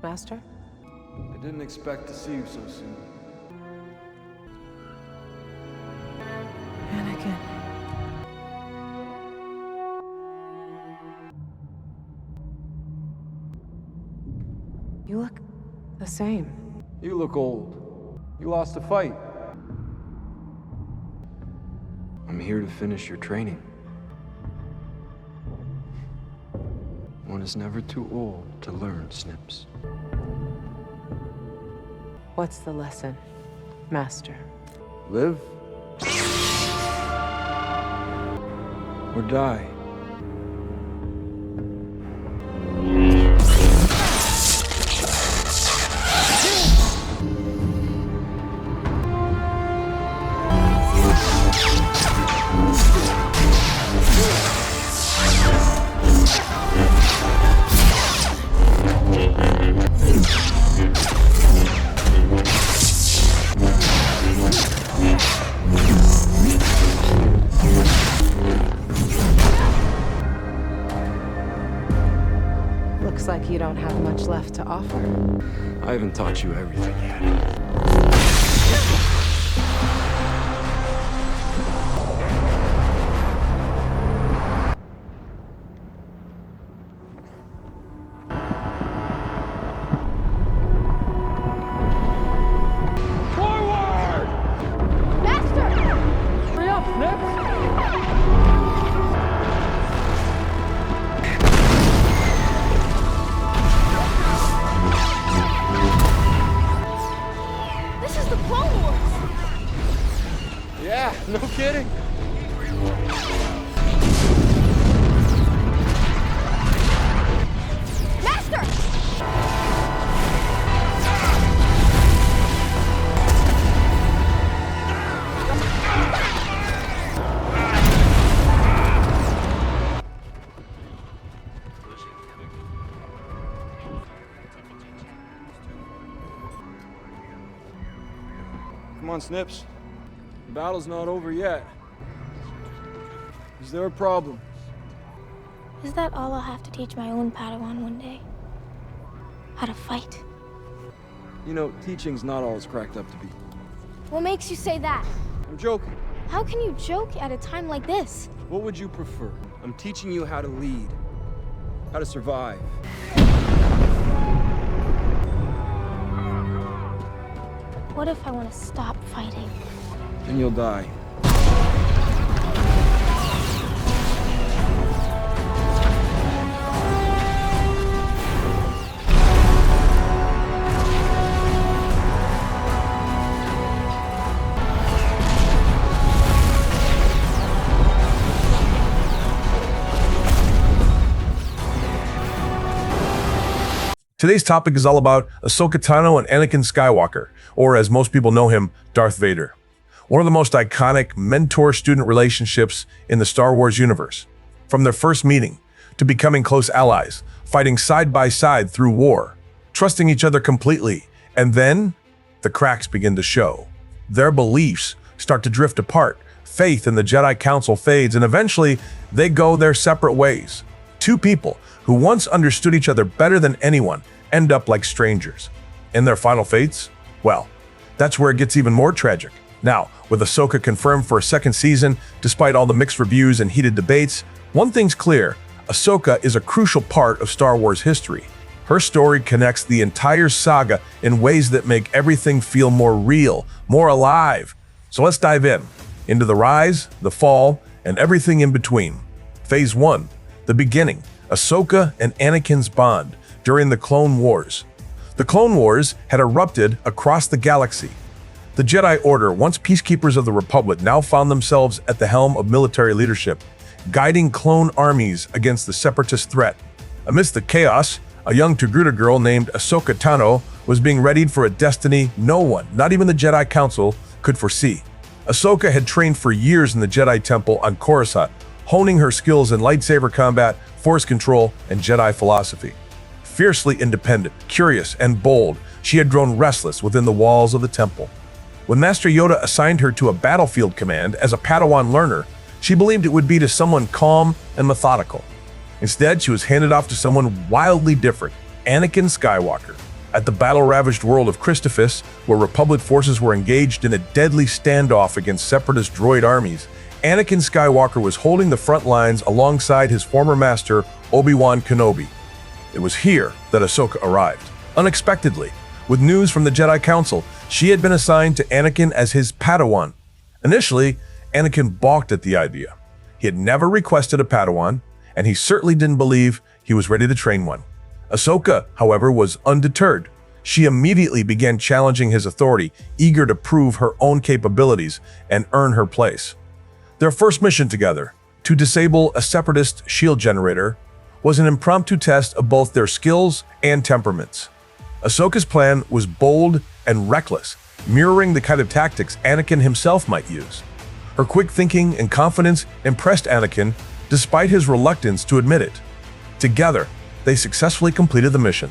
Master? I didn't expect to see you so soon. Anakin. You look the same. You look old. You lost a fight. I'm here to finish your training. One is never too old to learn, Snips. What's the lesson, Master? Live or die. Looks like you don't have much left to offer. I haven't taught you everything yet. Yeah, no kidding. Master! Come on, Snips. The battle's not over yet. Is there a problem? Is that all I'll have to teach my own Padawan one day? How to fight? You know, teaching's not all it's cracked up to be. What makes you say that? I'm joking. How can you joke at a time like this? What would you prefer? I'm teaching you how to lead, how to survive. What if I want to stop fighting? Then you'll die. Today's topic is all about Ahsoka Tano and Anakin Skywalker, or as most people know him, Darth Vader. One of the most iconic mentor-student relationships in the Star Wars universe. From their first meeting to becoming close allies, fighting side by side through war, trusting each other completely, and then the cracks begin to show. Their beliefs start to drift apart, faith in the Jedi Council fades, and eventually they go their separate ways. Two people who once understood each other better than anyone end up like strangers. In their final fates? Well, that's where it gets even more tragic. Now, with Ahsoka confirmed for a second season, despite all the mixed reviews and heated debates, one thing's clear: Ahsoka is a crucial part of Star Wars history. Her story connects the entire saga in ways that make everything feel more real, more alive. So let's dive into the rise, the fall, and everything in between. Phase 1. The beginning. Ahsoka and Anakin's bond during the Clone Wars. The Clone Wars had erupted across the galaxy. The Jedi Order, once peacekeepers of the Republic, now found themselves at the helm of military leadership, guiding clone armies against the separatist threat. Amidst the chaos, a young Togruta girl named Ahsoka Tano was being readied for a destiny no one, not even the Jedi Council, could foresee. Ahsoka had trained for years in the Jedi Temple on Coruscant, honing her skills in lightsaber combat, force control, and Jedi philosophy. Fiercely independent, curious, and bold, she had grown restless within the walls of the temple. When Master Yoda assigned her to a battlefield command as a Padawan learner, she believed it would be to someone calm and methodical. Instead, she was handed off to someone wildly different, Anakin Skywalker. At the battle-ravaged world of Christophsis, where Republic forces were engaged in a deadly standoff against separatist droid armies, Anakin Skywalker was holding the front lines alongside his former master, Obi-Wan Kenobi. It was here that Ahsoka arrived, unexpectedly. With news from the Jedi Council, she had been assigned to Anakin as his Padawan. Initially, Anakin balked at the idea. He had never requested a Padawan, and he certainly didn't believe he was ready to train one. Ahsoka, however, was undeterred. She immediately began challenging his authority, eager to prove her own capabilities and earn her place. Their first mission together, to disable a separatist shield generator, was an impromptu test of both their skills and temperaments. Ahsoka's plan was bold and reckless, mirroring the kind of tactics Anakin himself might use. Her quick thinking and confidence impressed Anakin, despite his reluctance to admit it. Together, they successfully completed the mission.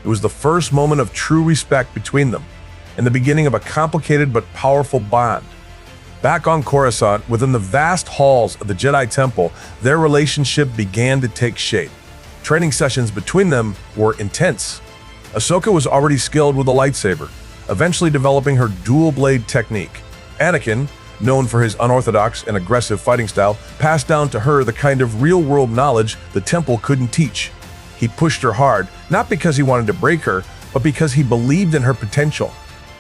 It was the first moment of true respect between them, and the beginning of a complicated but powerful bond. Back on Coruscant, within the vast halls of the Jedi Temple, their relationship began to take shape. Training sessions between them were intense. Ahsoka was already skilled with a lightsaber, eventually developing her dual-blade technique. Anakin, known for his unorthodox and aggressive fighting style, passed down to her the kind of real-world knowledge the Temple couldn't teach. He pushed her hard, not because he wanted to break her, but because he believed in her potential.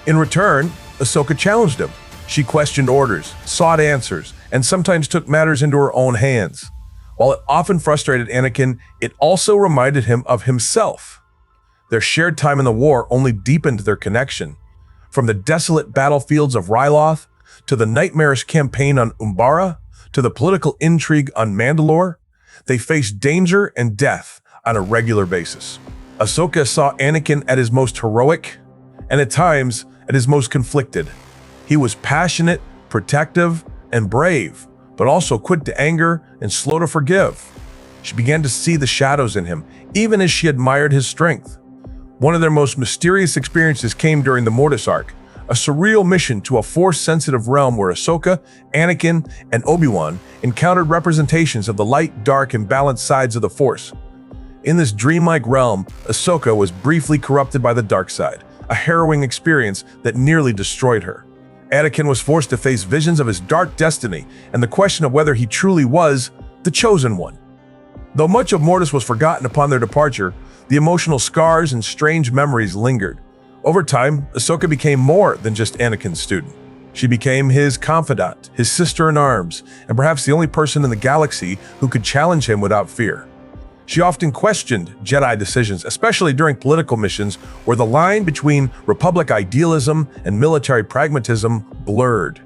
In return, Ahsoka challenged him. She questioned orders, sought answers, and sometimes took matters into her own hands. While it often frustrated Anakin, it also reminded him of himself. Their shared time in the war only deepened their connection. From the desolate battlefields of Ryloth, to the nightmarish campaign on Umbara, to the political intrigue on Mandalore, they faced danger and death on a regular basis. Ahsoka saw Anakin at his most heroic, and at times at his most conflicted. He was passionate, protective, and brave, but also quick to anger and slow to forgive. She began to see the shadows in him, even as she admired his strength. One of their most mysterious experiences came during the Mortis arc, a surreal mission to a Force-sensitive realm where Ahsoka, Anakin, and Obi-Wan encountered representations of the light, dark, and balanced sides of the Force. In this dreamlike realm, Ahsoka was briefly corrupted by the dark side, a harrowing experience that nearly destroyed her. Anakin was forced to face visions of his dark destiny and the question of whether he truly was the Chosen One. Though much of Mortis was forgotten upon their departure, the emotional scars and strange memories lingered. Over time, Ahsoka became more than just Anakin's student. She became his confidant, his sister-in-arms, and perhaps the only person in the galaxy who could challenge him without fear. She often questioned Jedi decisions, especially during political missions where the line between Republic idealism and military pragmatism blurred.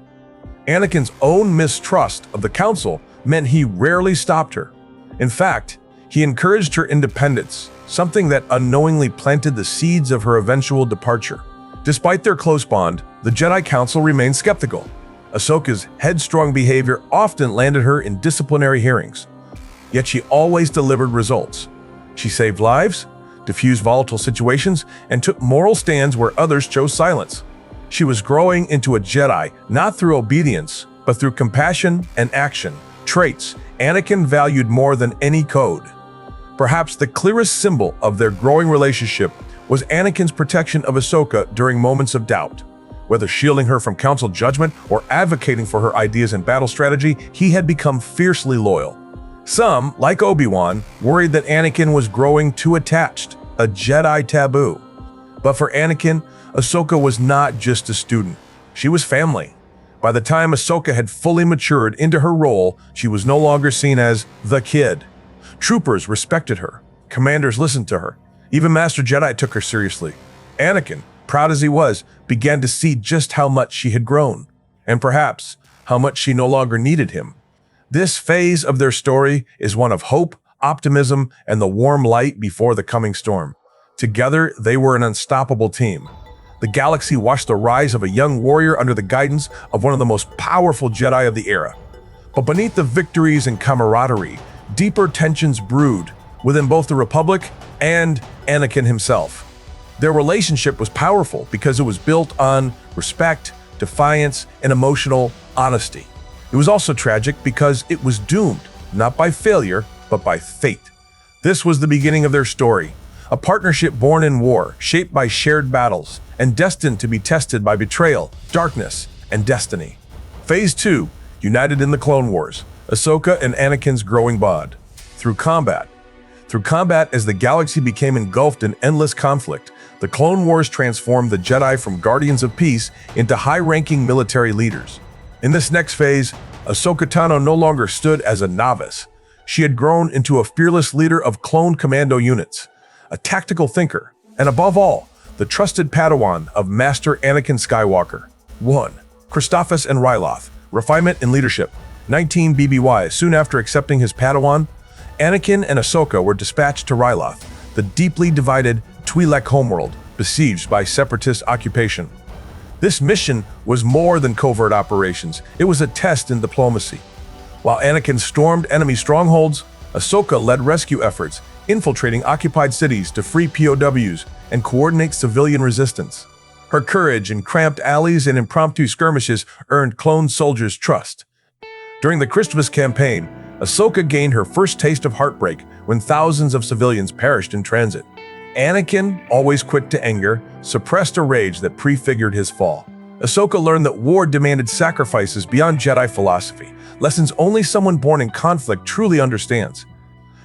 Anakin's own mistrust of the Council meant he rarely stopped her. In fact, he encouraged her independence, something that unknowingly planted the seeds of her eventual departure. Despite their close bond, the Jedi Council remained skeptical. Ahsoka's headstrong behavior often landed her in disciplinary hearings. Yet she always delivered results. She saved lives, diffused volatile situations, and took moral stands where others chose silence. She was growing into a Jedi, not through obedience, but through compassion and action, traits Anakin valued more than any code. Perhaps the clearest symbol of their growing relationship was Anakin's protection of Ahsoka during moments of doubt. Whether shielding her from Council judgment or advocating for her ideas and battle strategy, he had become fiercely loyal. Some, like Obi-Wan, worried that Anakin was growing too attached, a Jedi taboo. But for Anakin, Ahsoka was not just a student. She was family. By the time Ahsoka had fully matured into her role, she was no longer seen as the kid. Troopers respected her. Commanders listened to her. Even Master Jedi took her seriously. Anakin, proud as he was, began to see just how much she had grown, and perhaps how much she no longer needed him. This phase of their story is one of hope, optimism, and the warm light before the coming storm. Together, they were an unstoppable team. The galaxy watched the rise of a young warrior under the guidance of one of the most powerful Jedi of the era. But beneath the victories and camaraderie, deeper tensions brewed within both the Republic and Anakin himself. Their relationship was powerful because it was built on respect, defiance, and emotional honesty. It was also tragic because it was doomed, not by failure, but by fate. This was the beginning of their story, a partnership born in war, shaped by shared battles, and destined to be tested by betrayal, darkness, and destiny. Phase 2, united in the Clone Wars, Ahsoka and Anakin's growing bond. Through combat as the galaxy became engulfed in endless conflict, the Clone Wars transformed the Jedi from guardians of peace into high-ranking military leaders. In this next phase, Ahsoka Tano no longer stood as a novice. She had grown into a fearless leader of clone commando units, a tactical thinker, and above all, the trusted Padawan of Master Anakin Skywalker. 1. Christophas and Ryloth. Refinement in leadership. 19 BBY. Soon after accepting his Padawan, Anakin and Ahsoka were dispatched to Ryloth, the deeply divided Twi'lek homeworld, besieged by separatist occupation. This mission was more than covert operations. It was a test in diplomacy. While Anakin stormed enemy strongholds, Ahsoka led rescue efforts, infiltrating occupied cities to free POWs and coordinate civilian resistance. Her courage in cramped alleys and impromptu skirmishes earned clone soldiers' trust. During the Christmas campaign, Ahsoka gained her first taste of heartbreak when thousands of civilians perished in transit. Anakin, always quick to anger, suppressed a rage that prefigured his fall. Ahsoka learned that war demanded sacrifices beyond Jedi philosophy, lessons only someone born in conflict truly understands.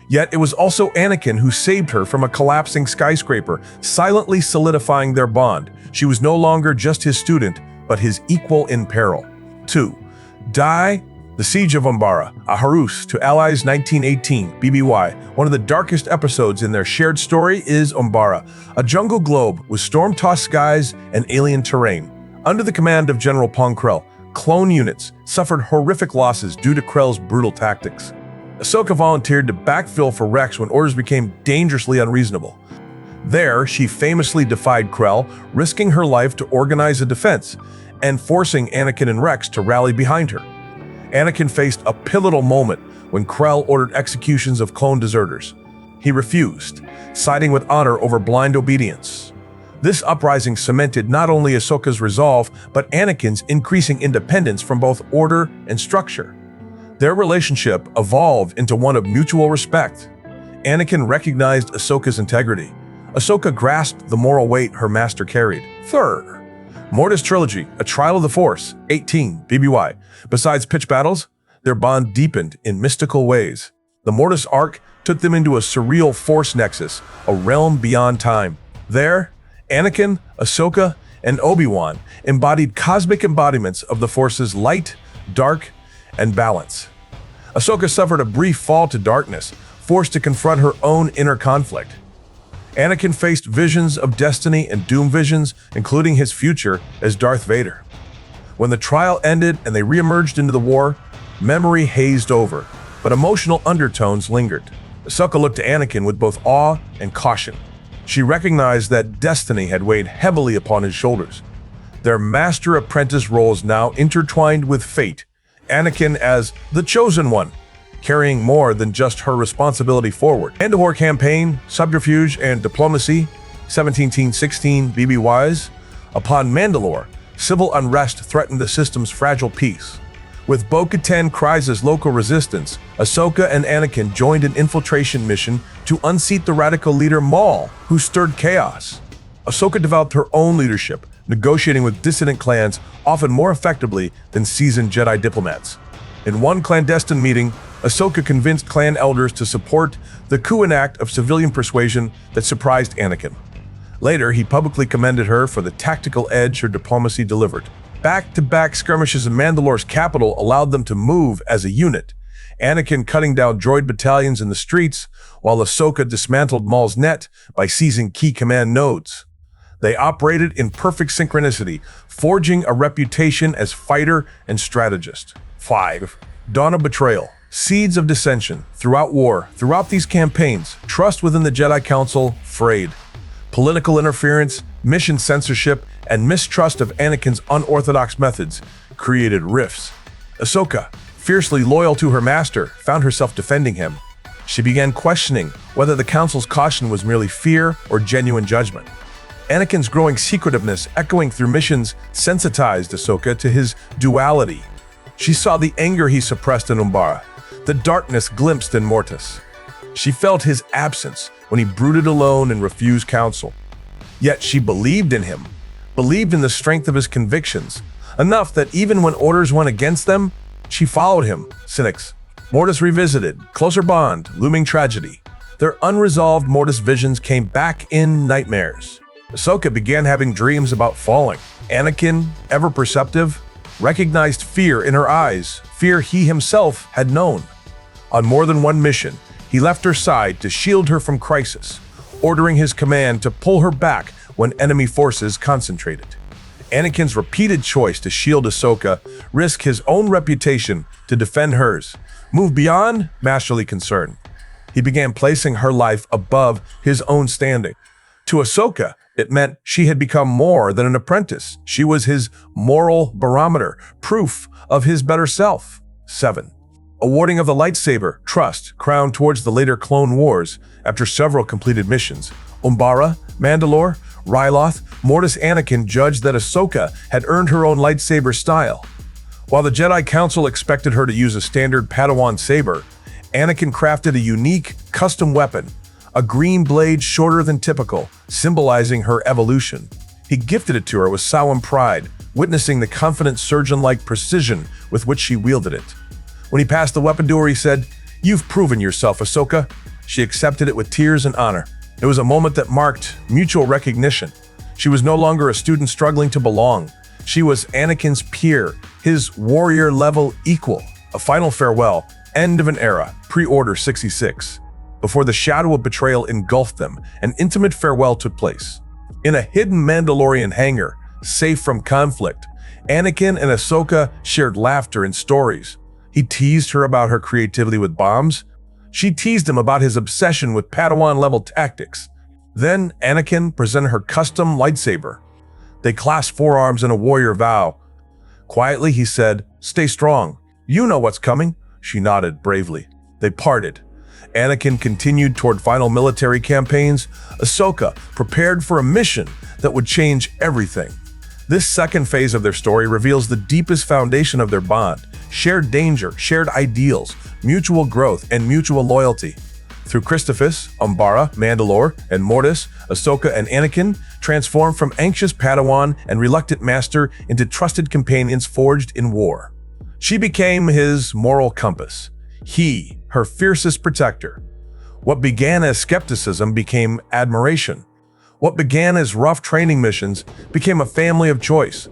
Yet it was also Anakin who saved her from a collapsing skyscraper, silently solidifying their bond. She was no longer just his student, but his equal in peril. 2. The Siege of Umbara, a Harus to Allies 1918 BBY. One of the darkest episodes in their shared story is Umbara, a jungle globe with storm-tossed skies and alien terrain. Under the command of General Pong Krell, clone units suffered horrific losses due to Krell's brutal tactics. Ahsoka volunteered to backfill for Rex when orders became dangerously unreasonable. There, she famously defied Krell, risking her life to organize a defense, and forcing Anakin and Rex to rally behind her. Anakin faced a pivotal moment when Krell ordered executions of clone deserters. He refused, siding with honor over blind obedience. This uprising cemented not only Ahsoka's resolve, but Anakin's increasing independence from both order and structure. Their relationship evolved into one of mutual respect. Anakin recognized Ahsoka's integrity. Ahsoka grasped the moral weight her master carried. 3. Mortis Trilogy, A Trial of the Force, 18 BBY. Besides pitched battles, their bond deepened in mystical ways. The Mortis arc took them into a surreal Force nexus, a realm beyond time. There, Anakin, Ahsoka, and Obi-Wan embodied cosmic embodiments of the Force's light, dark, and balance. Ahsoka suffered a brief fall to darkness, forced to confront her own inner conflict. Anakin faced visions of destiny and doom visions, including his future as Darth Vader. When the trial ended and they re-emerged into the war, memory hazed over, but emotional undertones lingered. Ahsoka looked to Anakin with both awe and caution. She recognized that destiny had weighed heavily upon his shoulders. Their master-apprentice roles now intertwined with fate, Anakin as the Chosen One, carrying more than just her responsibility forward. Mandalore campaign, subterfuge, and diplomacy, 1716 BBYs. Upon Mandalore, civil unrest threatened the system's fragile peace. With Bo-Katan Kryze's local resistance, Ahsoka and Anakin joined an infiltration mission to unseat the radical leader Maul, who stirred chaos. Ahsoka developed her own leadership, negotiating with dissident clans often more effectively than seasoned Jedi diplomats. In one clandestine meeting, Ahsoka convinced clan elders to support the coup act of civilian persuasion that surprised Anakin. Later, he publicly commended her for the tactical edge her diplomacy delivered. Back-to-back skirmishes in Mandalore's capital allowed them to move as a unit, Anakin cutting down droid battalions in the streets, while Ahsoka dismantled Maul's net by seizing key command nodes. They operated in perfect synchronicity, forging a reputation as fighter and strategist. 5. Dawn of Betrayal. Seeds of dissension. Throughout these campaigns, trust within the Jedi Council frayed. Political interference, mission censorship, and mistrust of Anakin's unorthodox methods created rifts. Ahsoka, fiercely loyal to her master, found herself defending him. She began questioning whether the Council's caution was merely fear or genuine judgment. Anakin's growing secretiveness echoing through missions sensitized Ahsoka to his duality. She saw the anger he suppressed in Umbara, the darkness glimpsed in Mortis. She felt his absence when he brooded alone and refused counsel. Yet she believed in him, believed in the strength of his convictions, enough that even when orders went against them, she followed him. Cynics. Mortis revisited, closer bond, looming tragedy. Their unresolved Mortis visions came back in nightmares. Ahsoka began having dreams about falling. Anakin, ever perceptive, recognized fear in her eyes, fear he himself had known. On more than one mission, he left her side to shield her from crisis, ordering his command to pull her back when enemy forces concentrated. Anakin's repeated choice to shield Ahsoka, risk his own reputation to defend hers, move beyond masterly concern. He began placing her life above his own standing. To Ahsoka, it meant she had become more than an apprentice. She was his moral barometer, proof of his better self. 7. Awarding of the lightsaber, trust, crowned towards the later Clone Wars. After several completed missions, Umbara, Mandalore, Ryloth, Mortis Anakin judged that Ahsoka had earned her own lightsaber style. While the Jedi Council expected her to use a standard Padawan saber, Anakin crafted a unique, custom weapon, a green blade shorter than typical, symbolizing her evolution. He gifted it to her with solemn pride, witnessing the confident surgeon-like precision with which she wielded it. When he passed the weapon to her, he said, "You've proven yourself, Ahsoka." She accepted it with tears and honor. It was a moment that marked mutual recognition. She was no longer a student struggling to belong. She was Anakin's peer, his warrior-level equal. A final farewell, end of an era, pre-order 66. Before the shadow of betrayal engulfed them, an intimate farewell took place. In a hidden Mandalorian hangar, safe from conflict, Anakin and Ahsoka shared laughter and stories. He teased her about her creativity with bombs. She teased him about his obsession with Padawan-level tactics. Then Anakin presented her custom lightsaber. They clasped forearms in a warrior vow. Quietly, he said, "Stay strong. You know what's coming." She nodded bravely. They parted. Anakin continued toward final military campaigns. Ahsoka prepared for a mission that would change everything. This second phase of their story reveals the deepest foundation of their bond: shared danger, shared ideals, mutual growth, and mutual loyalty. Through Christophus, Umbara, Mandalore, and Mortis, Ahsoka and Anakin transformed from anxious Padawan and reluctant master into trusted companions forged in war. She became his moral compass. He, her fiercest protector. What began as skepticism became admiration. What began as rough training missions became a family of choice.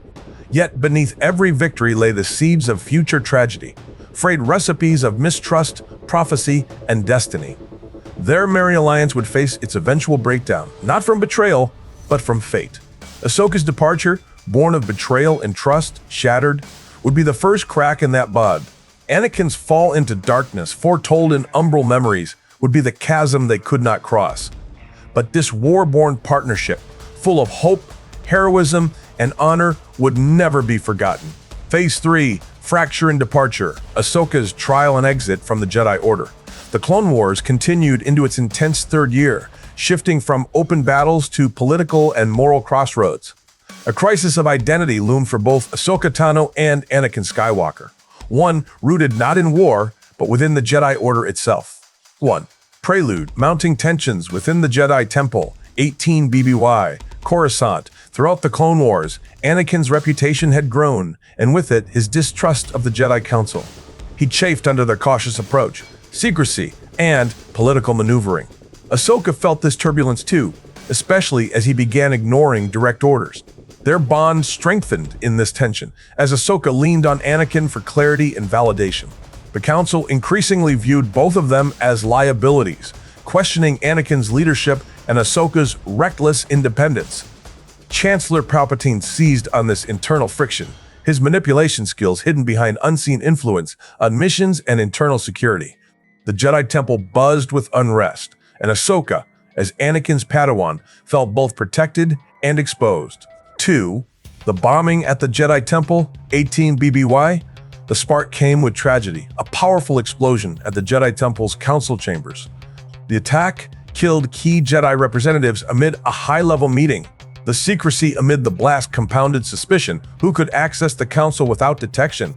Yet beneath every victory lay the seeds of future tragedy, frayed recipes of mistrust, prophecy, and destiny. Their merry alliance would face its eventual breakdown, not from betrayal, but from fate. Ahsoka's departure, born of betrayal and trust, shattered, would be the first crack in that bond. Anakin's fall into darkness, foretold in umbral memories, would be the chasm they could not cross. But this war-born partnership, full of hope, heroism, and honor, would never be forgotten. Phase 3, Fracture and Departure, Ahsoka's trial and exit from the Jedi Order. The Clone Wars continued into its intense third year, shifting from open battles to political and moral crossroads. A crisis of identity loomed for both Ahsoka Tano and Anakin Skywalker. One rooted not in war, but within the Jedi Order itself. 1. Prelude, mounting tensions within the Jedi Temple, 18 BBY, Coruscant. Throughout the Clone Wars, Anakin's reputation had grown, and with it, his distrust of the Jedi Council. He chafed under their cautious approach, secrecy, and political maneuvering. Ahsoka felt this turbulence too, especially as he began ignoring direct orders. Their bond strengthened in this tension, as Ahsoka leaned on Anakin for clarity and validation. The Council increasingly viewed both of them as liabilities, questioning Anakin's leadership and Ahsoka's reckless independence. Chancellor Palpatine seized on this internal friction, his manipulation skills hidden behind unseen influence on missions and internal security. The Jedi Temple buzzed with unrest, and Ahsoka, as Anakin's Padawan, felt both protected and exposed. 2. The bombing at the Jedi Temple, 18 BBY. The spark came with tragedy, a powerful explosion at the Jedi Temple's council chambers. The attack killed key Jedi representatives amid a high-level meeting. The secrecy amid the blast compounded suspicion: who could access the council without detection?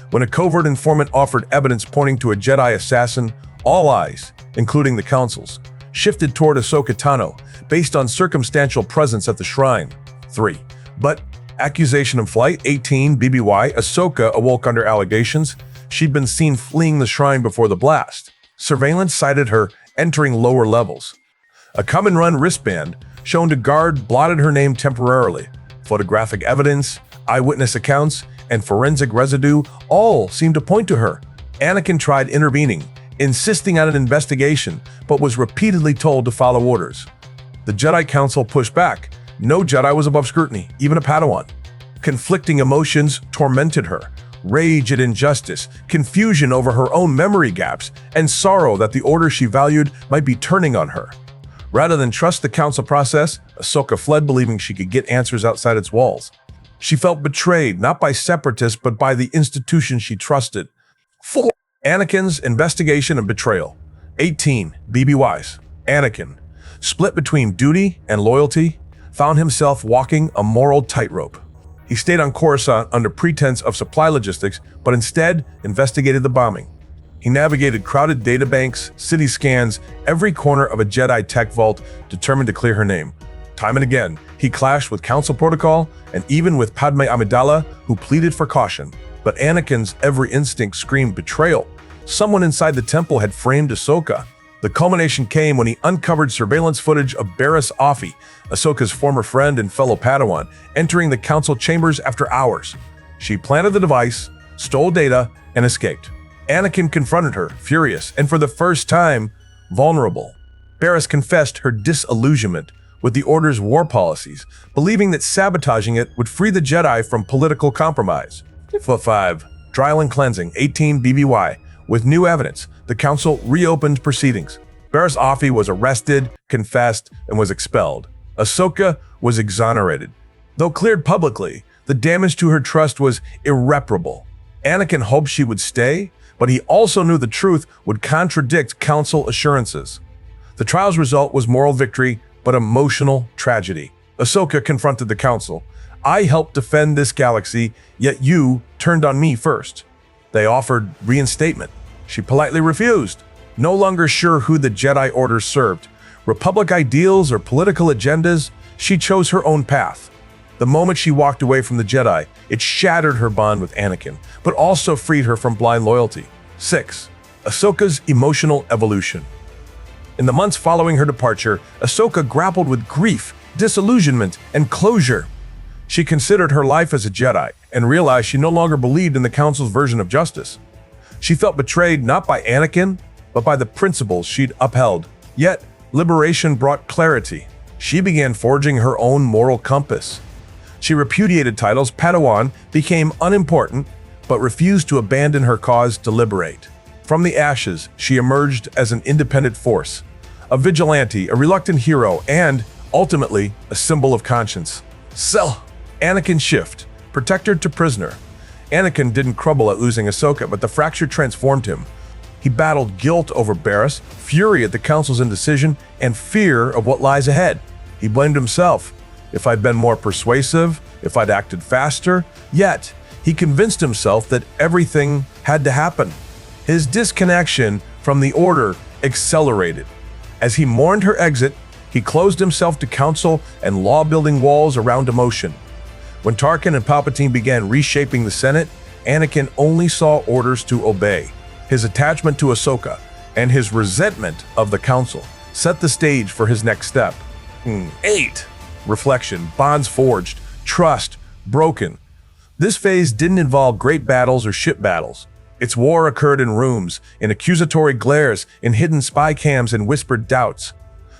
When a covert informant offered evidence pointing to a Jedi assassin, All eyes, including the Council's, shifted toward Ahsoka Tano based on circumstantial presence at the shrine. 3. But accusation of flight. 18 BBY. Ahsoka awoke under allegations she'd been seen fleeing the shrine before the blast. Surveillance cited her entering lower levels. A come-and-run wristband shown to guard blotted her name temporarily. Photographic evidence, eyewitness accounts, and forensic residue all seemed to point to her. Anakin tried intervening, insisting on an investigation, but was repeatedly told to follow orders. The Jedi Council pushed back. No Jedi was above scrutiny, even a Padawan. Conflicting emotions tormented her. Rage at injustice, confusion over her own memory gaps, and sorrow that the order she valued might be turning on her. Rather than trust the council process, Ahsoka fled believing she could get answers outside its walls. She felt betrayed, not by separatists, but by the institution she trusted. 4. Anakin's investigation and betrayal. 18 BBYs. Anakin, split between duty and loyalty, found himself walking a moral tightrope. He stayed on Coruscant under pretense of supply logistics, but instead investigated the bombing. He navigated crowded databanks, city scans, every corner of a Jedi tech vault, determined to clear her name. Time and again, he clashed with Council protocol and even with Padme Amidala, who pleaded for caution. But Anakin's every instinct screamed betrayal. Someone inside the temple had framed Ahsoka. The culmination came when he uncovered surveillance footage of Barriss Offee, Ahsoka's former friend and fellow Padawan, entering the council chambers after hours. She planted the device, stole data, and escaped. Anakin confronted her, furious, and for the first time, vulnerable. Barriss confessed her disillusionment with the Order's war policies, believing that sabotaging it would free the Jedi from political compromise. 5. Trial and cleansing. 18 BBY. With new evidence, the council reopened proceedings. Barriss Offee was arrested, confessed, and was expelled. Ahsoka was exonerated. Though cleared publicly, the damage to her trust was irreparable. Anakin hoped she would stay, but he also knew the truth would contradict council assurances. The trial's result was moral victory, but emotional tragedy. Ahsoka confronted the council. I helped defend this galaxy, yet you turned on me first. They offered reinstatement. She politely refused, no longer sure who the Jedi Order served. Republic ideals or political agendas, she chose her own path. The moment she walked away from the Jedi, it shattered her bond with Anakin, but also freed her from blind loyalty. 6. Ahsoka's emotional evolution. In the months following her departure, Ahsoka grappled with grief, disillusionment, and closure. She considered her life as a Jedi and realized she no longer believed in the Council's version of justice. She felt betrayed not by Anakin, but by the principles she'd upheld. Yet, liberation brought clarity. She began forging her own moral compass. She repudiated titles. Padawan became unimportant, but refused to abandon her cause to liberate. From the ashes, she emerged as an independent force, a vigilante, a reluctant hero, and, ultimately, a symbol of conscience. Anakin shift, protector to prisoner. Anakin didn't crumble at losing Ahsoka, but the fracture transformed him. He battled guilt over Barriss, fury at the Council's indecision, and fear of what lies ahead. He blamed himself. If I'd been more persuasive, if I'd acted faster, yet he convinced himself that everything had to happen. His disconnection from the Order accelerated. As he mourned her exit, he closed himself to council and law-building walls around emotion. When Tarkin and Palpatine began reshaping the Senate, Anakin only saw orders to obey. His attachment to Ahsoka and his resentment of the Council set the stage for his next step. 8. Reflection, bonds forged, trust broken. This phase didn't involve great battles or ship battles. Its war occurred in rooms, in accusatory glares, in hidden spy cams and whispered doubts.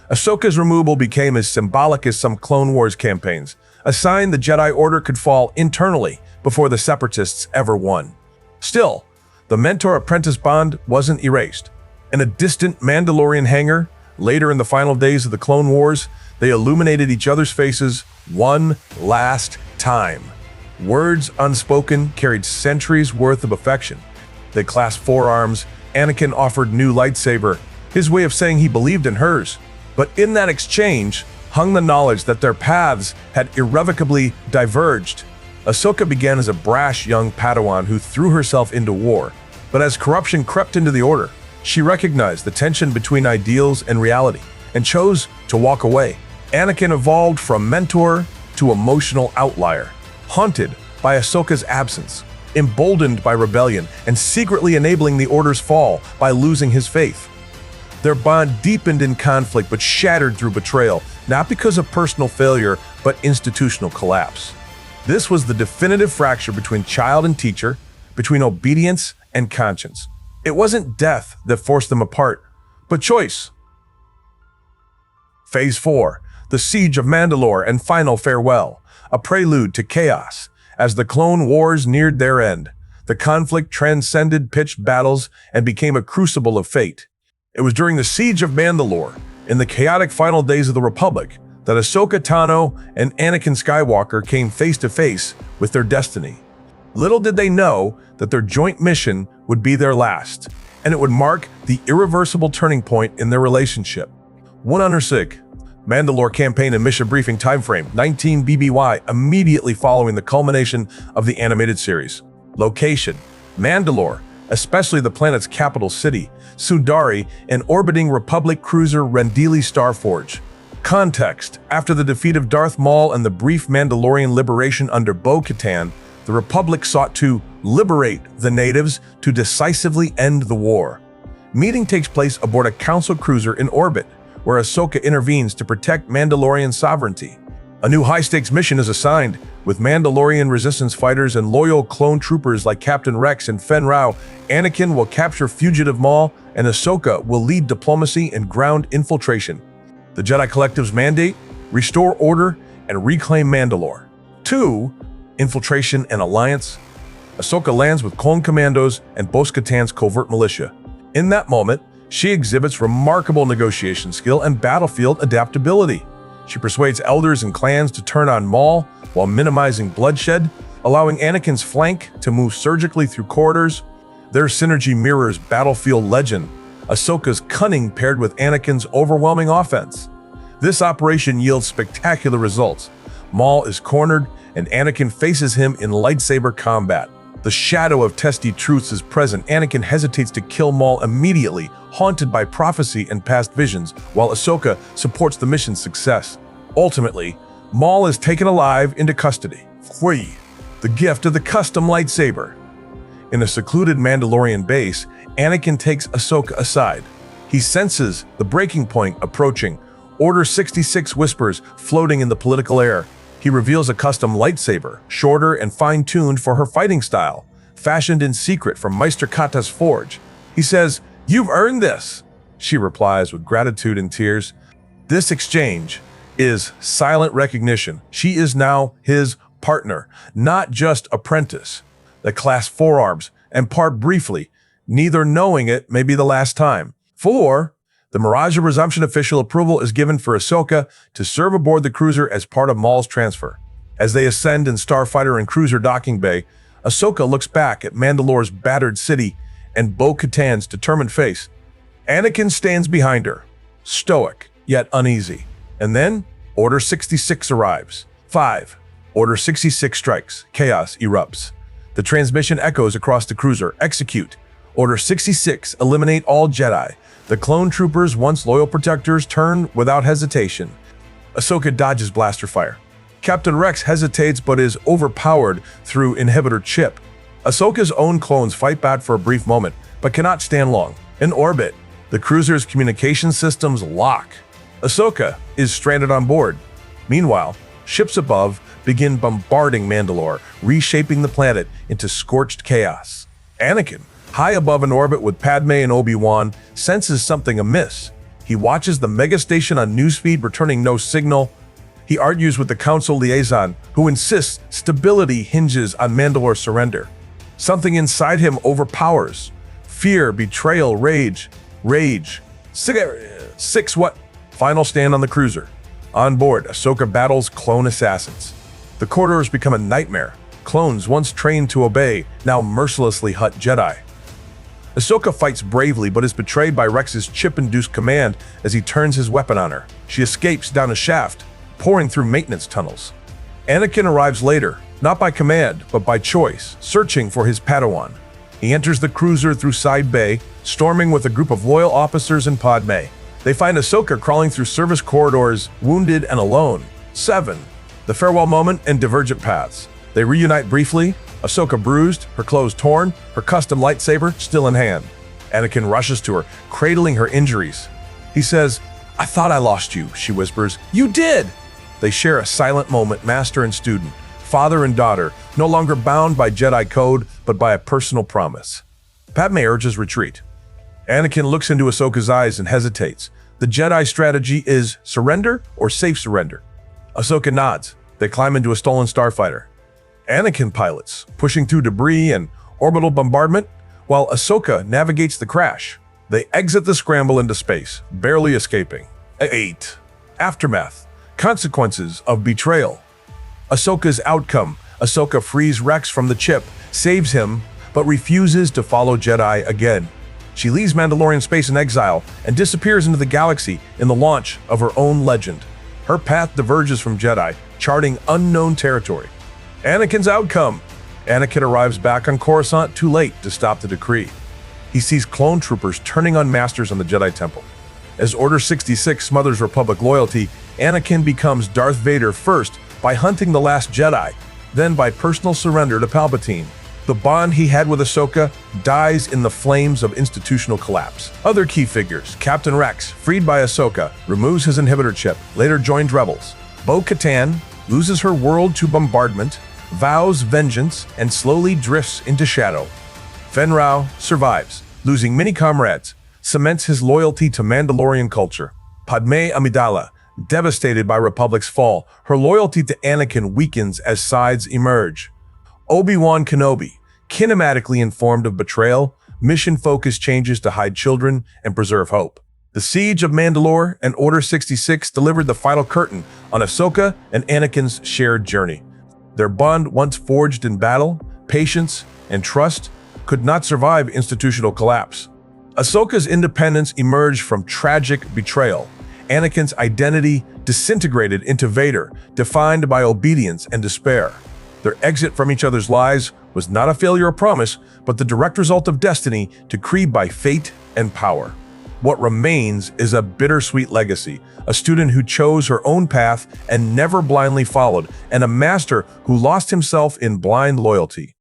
Ahsoka's removal became as symbolic as some Clone Wars campaigns, a sign the Jedi Order could fall internally before the Separatists ever won. Still, the mentor-apprentice bond wasn't erased. In a distant Mandalorian hangar, later in the final days of the Clone Wars, they illuminated each other's faces one last time. Words unspoken carried centuries worth of affection. They clasped forearms. Anakin offered new lightsaber, his way of saying he believed in hers. But in that exchange hung the knowledge that their paths had irrevocably diverged. Ahsoka began as a brash young Padawan who threw herself into war. But as corruption crept into the Order, She recognized the tension between ideals and reality and chose to walk away. Anakin evolved from mentor to emotional outlier, haunted by Ahsoka's absence, emboldened by rebellion, and secretly enabling the Order's fall by losing his faith. Their bond deepened in conflict but shattered through betrayal, not because of personal failure, but institutional collapse. This was the definitive fracture between child and teacher, between obedience and conscience. It wasn't death that forced them apart, but choice. Phase 4, the Siege of Mandalore and Final Farewell, a prelude to chaos. As the Clone Wars neared their end, the conflict transcended pitched battles and became a crucible of fate. It was during the Siege of Mandalore, in the chaotic final days of the Republic, that Ahsoka Tano and Anakin Skywalker came face to face with their destiny. Little did they know that their joint mission would be their last, and it would mark the irreversible turning point in their relationship. 106. Mandalore Campaign and Mission Briefing Timeframe 19 BBY, immediately following the culmination of the animated series. Location: Mandalore, especially the planet's capital city, Sundari, and orbiting Republic cruiser Rendili Starforge. Context: after the defeat of Darth Maul and the brief Mandalorian liberation under Bo-Katan, the Republic sought to liberate the natives to decisively end the war. Meeting takes place aboard a Council cruiser in orbit, where Ahsoka intervenes to protect Mandalorian sovereignty. A new high-stakes mission is assigned, with Mandalorian resistance fighters and loyal clone troopers like Captain Rex and Fen Rao. Anakin will capture fugitive Maul, and Ahsoka will lead diplomacy and ground infiltration. The Jedi Collective's mandate: restore order and reclaim Mandalore. 2. Infiltration and Alliance. Ahsoka lands with clone commandos and Bo-Katan's covert militia. In that moment, she exhibits remarkable negotiation skill and battlefield adaptability. She persuades elders and clans to turn on Maul while minimizing bloodshed, allowing Anakin's flank to move surgically through corridors. Their synergy mirrors battlefield legend, Ahsoka's cunning paired with Anakin's overwhelming offense. This operation yields spectacular results. Maul is cornered, and Anakin faces him in lightsaber combat. The shadow of testy truths is present. Anakin hesitates to kill Maul immediately, haunted by prophecy and past visions, while Ahsoka supports the mission's success. Ultimately, Maul is taken alive into custody. 3. The gift of the custom lightsaber. In a secluded Mandalorian base, Anakin takes Ahsoka aside. He senses the breaking point approaching. Order 66 whispers floating in the political air. He reveals a custom lightsaber, shorter and fine-tuned for her fighting style, fashioned in secret from Meister Kata's forge. He says, "You've earned this." She replies with gratitude and tears. This exchange is silent recognition. She is now his partner, not just apprentice. They clasp forearms and part briefly, neither knowing it may be the last time. 4. The Mirage of Resumption official approval is given for Ahsoka to serve aboard the cruiser as part of Maul's transfer. As they ascend in Starfighter and Cruiser docking bay, Ahsoka looks back at Mandalore's battered city and Bo-Katan's determined face. Anakin stands behind her, stoic yet uneasy. And then, Order 66 arrives. 5. Order 66 strikes. Chaos erupts. The transmission echoes across the cruiser. Execute. Order 66, eliminate all Jedi. The clone troopers, once loyal protectors, turn without hesitation. Ahsoka dodges blaster fire. Captain Rex hesitates but is overpowered through inhibitor chip. Ahsoka's own clones fight back for a brief moment, but cannot stand long. In orbit, the cruiser's communication systems lock. Ahsoka is stranded on board. Meanwhile, ships above begin bombarding Mandalore, reshaping the planet into scorched chaos. Anakin, high above in orbit with Padme and Obi-Wan, senses something amiss. He watches the megastation on newsfeed returning no signal. He argues with the Council liaison, who insists stability hinges on Mandalore's surrender. Something inside him overpowers. Fear, betrayal, rage. 6. What? Final stand on the cruiser. On board, Ahsoka battles clone assassins. The corridors become a nightmare. Clones once trained to obey, now mercilessly hut Jedi. Ahsoka fights bravely but is betrayed by Rex's chip-induced command as he turns his weapon on her. She escapes down a shaft, pouring through maintenance tunnels. Anakin arrives later, not by command, but by choice, searching for his Padawan. He enters the cruiser through Side Bay, storming with a group of loyal officers and Padme. They find Ahsoka crawling through service corridors, wounded and alone. 7. The farewell moment and divergent paths. They reunite briefly, Ahsoka bruised, her clothes torn, her custom lightsaber still in hand. Anakin rushes to her, cradling her injuries. He says, "I thought I lost you," she whispers. "You did!" They share a silent moment, master and student, father and daughter, no longer bound by Jedi code, but by a personal promise. Padme urges retreat. Anakin looks into Ahsoka's eyes and hesitates. The Jedi strategy is surrender or safe surrender. Ahsoka nods. They climb into a stolen starfighter. Anakin pilots, pushing through debris and orbital bombardment, while Ahsoka navigates the crash. They exit the scramble into space, barely escaping. 8. Aftermath. Consequences of betrayal. Ahsoka's outcome. Ahsoka frees Rex from the chip, saves him, but refuses to follow Jedi again. She leaves Mandalorian space in exile and disappears into the galaxy in the launch of her own legend. Her path diverges from Jedi, charting unknown territory. Anakin's outcome. Anakin arrives back on Coruscant too late to stop the decree. He sees clone troopers turning on masters on the Jedi Temple. As Order 66 smothers Republic loyalty, Anakin becomes Darth Vader first by hunting the last Jedi, then by personal surrender to Palpatine. The bond he had with Ahsoka dies in the flames of institutional collapse. Other key figures: Captain Rex, freed by Ahsoka, removes his inhibitor chip, later joined Rebels. Bo-Katan loses her world to bombardment, vows vengeance, and slowly drifts into shadow. Fen Rao survives, losing many comrades, cements his loyalty to Mandalorian culture. Padme Amidala, devastated by Republic's fall, her loyalty to Anakin weakens as sides emerge. Obi-Wan Kenobi, kinematically informed of betrayal, mission focus changes to hide children and preserve hope. The Siege of Mandalore and Order 66 delivered the final curtain on Ahsoka and Anakin's shared journey. Their bond, once forged in battle, patience, and trust, could not survive institutional collapse. Ahsoka's independence emerged from tragic betrayal. Anakin's identity disintegrated into Vader, defined by obedience and despair. Their exit from each other's lives was not a failure of promise, but the direct result of destiny decreed by fate and power. What remains is a bittersweet legacy, a student who chose her own path and never blindly followed, and a master who lost himself in blind loyalty.